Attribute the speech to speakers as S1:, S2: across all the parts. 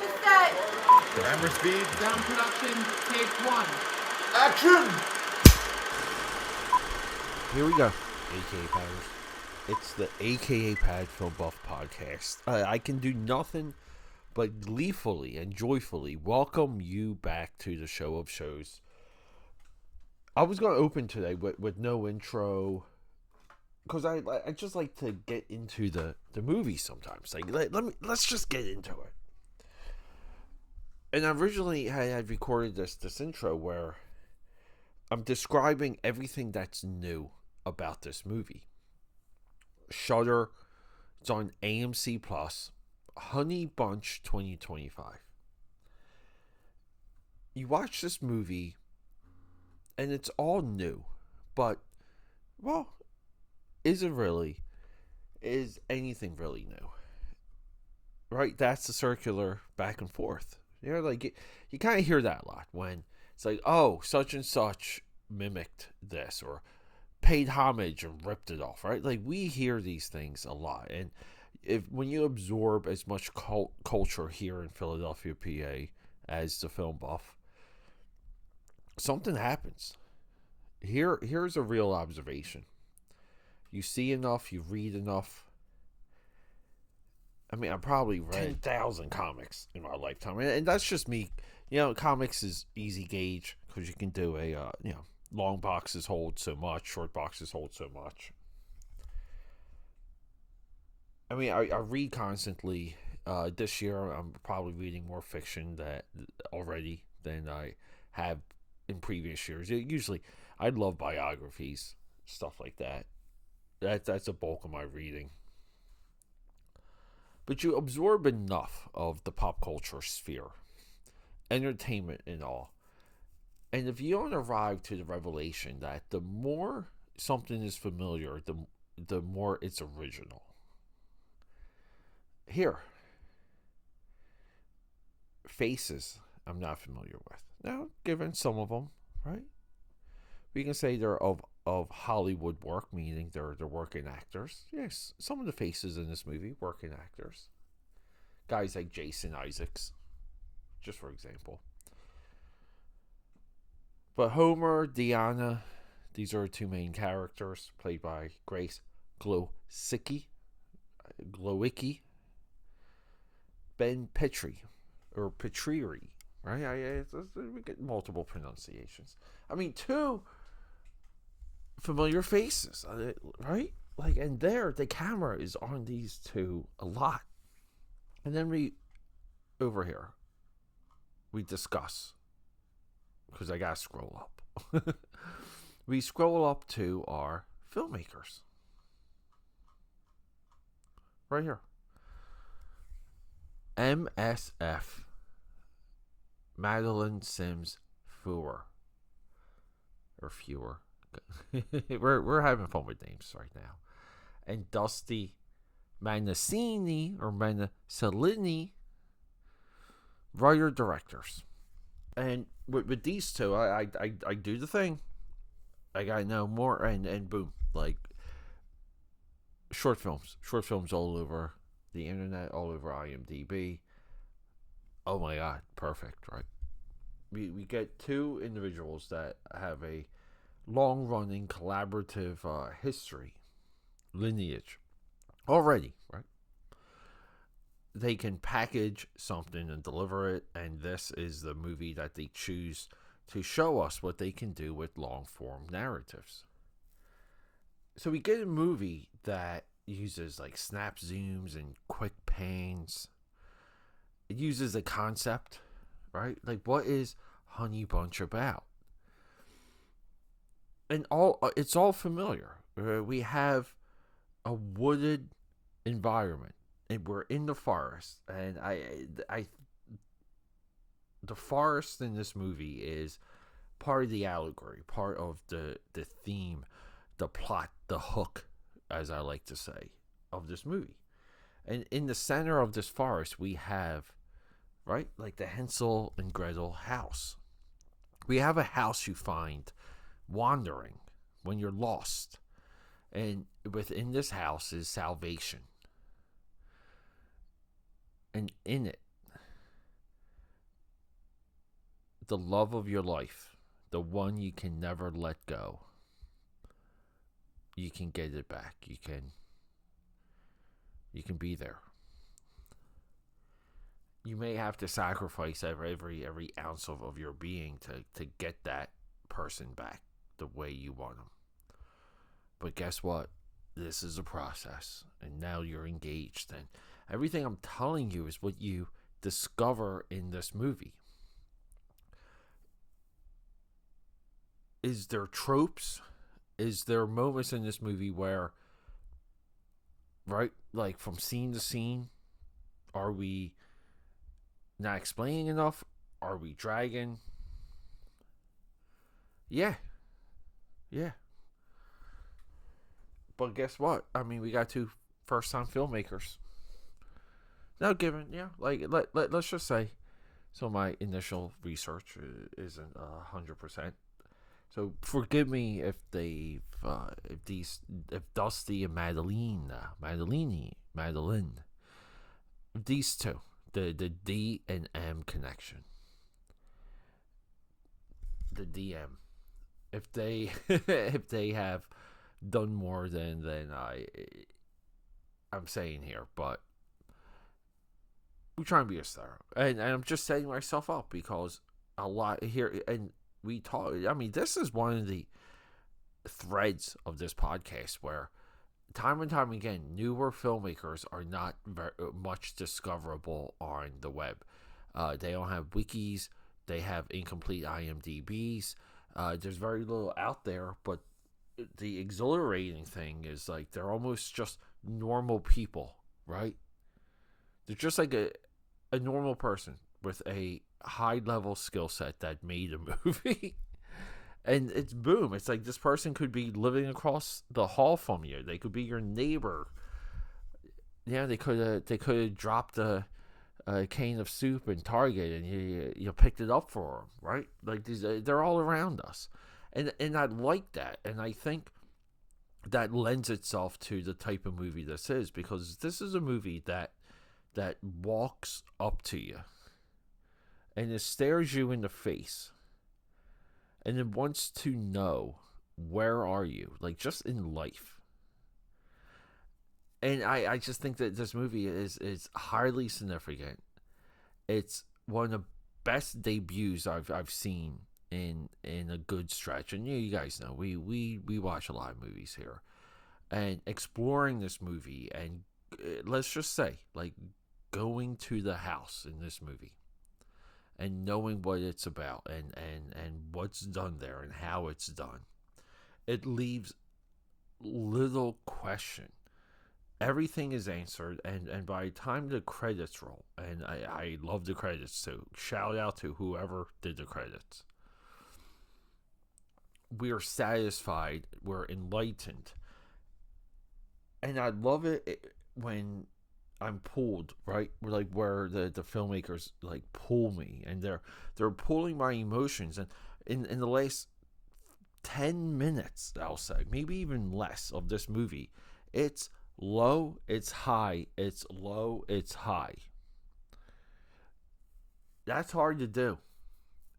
S1: to set.
S2: Camera speed.
S3: Sound production, take one.
S2: Action!
S4: Here we go, AKA Padders. It's the AKA Pad Film Buff podcast. I can do nothing but gleefully and joyfully welcome you back to the show of shows. I was going to open today with no intro because I just like to get into the movie sometimes. Let's just get into it. And originally I had recorded this intro where I'm describing everything that's new about this movie. Shudder, it's on AMC Plus, Honey Bunch 2025. You watch this movie and it's all new, but, well, is it really? Is anything really new? Right? That's the circular back and forth. You know, like, you kind of hear that a lot when it's like, oh, such and such mimicked this or paid homage and ripped it off, right? Like, we hear these things a lot. And when you absorb as much culture here in Philadelphia, PA, as the film buff, something happens. Here's a real observation. You see enough, you read enough. I mean, I probably read 10,000 comics in my lifetime. And that's just me. You know, comics is easy gauge because you can do long boxes hold so much, short boxes hold so much. I mean, I read constantly. This year, I'm probably reading more fiction already than I have in previous years. Usually, I love biographies, stuff like that. That's a bulk of my reading. But you absorb enough of the pop culture sphere, entertainment and all. And if you don't arrive to the revelation that the more something is familiar, the more it's original. Here, faces I'm not familiar with. Now, given some of them, right? We can say they're of Hollywood work, meaning they're working actors. Yes, some of the faces in this movie, working actors. Guys like Jason Isaacs, just for example. But Homer, Deanna, these are two main characters, played by Grace Glowicki, Ben Petrie, or Petrieri, right? We get multiple pronunciations. I mean, two familiar faces, right? Like, and the camera is on these two a lot. And then we discuss, because I gotta scroll up. We scroll up to our filmmakers. Right here. MSF. Madeline Sims Fewer. Or Fewer. we're having fun with names right now. And Dusty Manasini or Manasalini, writer-directors. And with these two, I do the thing. I gotta know more, and boom, like short films all over the internet, all over IMDb. Oh my God, perfect, right? We get two individuals that have a long-running collaborative history, lineage already, right? They can package something and deliver it, and this is the movie that they choose to show us what they can do with long-form narratives. So we get a movie that uses like snap zooms and quick pans. It uses a concept, right? Like, what is Honey Bunch about? And it's all familiar. We have a wooded environment, and we're in the forest. And the forest in this movie is part of the allegory, part of the theme, the plot, the hook, as I like to say, of this movie. And in the center of this forest, we have, right, like the Hansel and Gretel house. We have a house you find wandering when you're lost. And within this house is salvation. And in it the love of your life, the one you can never let go, you can get it back. You can be there. You may have to sacrifice every ounce of your being to get that person back the way you want them. But guess what? This is a process, and now you're engaged, and everything I'm telling you is what you discover in this movie. Is there tropes? Is there moments in this movie where, right, like from scene to scene, are we not explaining enough? Are we dragging? Yeah. But guess what? I mean, we got two first-time filmmakers. Now, given, let's just say, so my initial research isn't 100%. So forgive me if if Dusty and Madeline, these two, the D and M connection, the DM, if they if they have done more than I'm saying here, but we try and be as thorough, and I'm just setting myself up because a lot here, and we talk. I mean, this is one of the threads of this podcast where time and time again, newer filmmakers are not very much discoverable on the web. They don't have wikis. They have incomplete IMDb's. There's very little out there, but the exhilarating thing is like they're almost just normal people, right? They're just like a normal person with a high level skill set that made a movie. And it's boom. It's like this person could be living across the hall from you. They could be your neighbor. Yeah, they could have dropped a can of soup in Target and you picked it up for them, right? Like they're all around us, and I like that, and I think that lends itself to the type of movie this is, because this is a movie that walks up to you and it stares you in the face. And it wants to know, where are you? Like, just in life. And I just think that this movie is highly significant. It's one of the best debuts I've seen in a good stretch. And you guys know, we watch a lot of movies here. And exploring this movie, and let's just say, like, going to the house in this movie. And knowing what it's about and what's done there and how it's done. It leaves little question. Everything is answered, and by the time the credits roll, and I love the credits too. Shout out to whoever did the credits. We are satisfied. We're enlightened. And I love it when I'm pulled, right? Like where the filmmakers like pull me, and they're pulling my emotions. And in the last 10 minutes, I'll say, maybe even less of this movie, it's low, it's high, it's low, it's high. That's hard to do,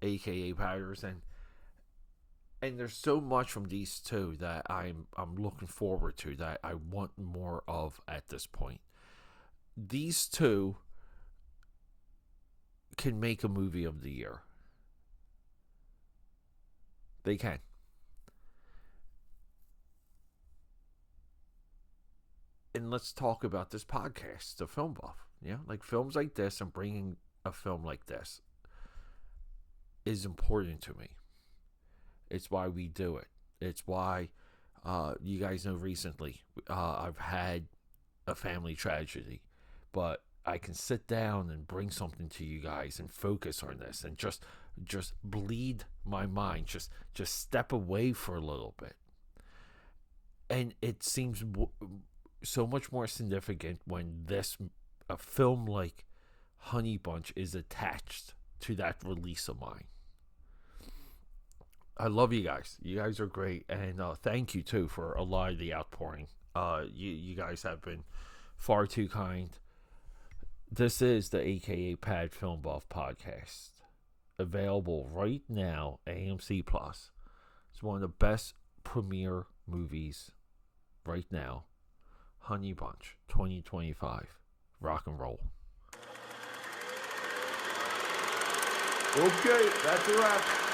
S4: aka Patters, and there's so much from these two that I'm looking forward to, that I want more of at this point. These two can make a movie of the year. They can. And let's talk about this podcast, The Film Buff. Yeah, like films like this, and bringing a film like this is important to me. It's why we do it. It's why, you guys know recently, I've had a family tragedy. But I can sit down and bring something to you guys and focus on this and just bleed my mind, just step away for a little bit. And it seems so much more significant when a film like Honey Bunch is attached to that release of mine. I love you guys. You guys are great, and thank you too for a lot of the outpouring. You guys have been far too kind. This is the AKAPAD Film Buff podcast, available right now, AMC Plus. It's one of the best premiere movies right now. Honey Bunch 2025. Rock and roll.
S2: Okay, that's a wrap.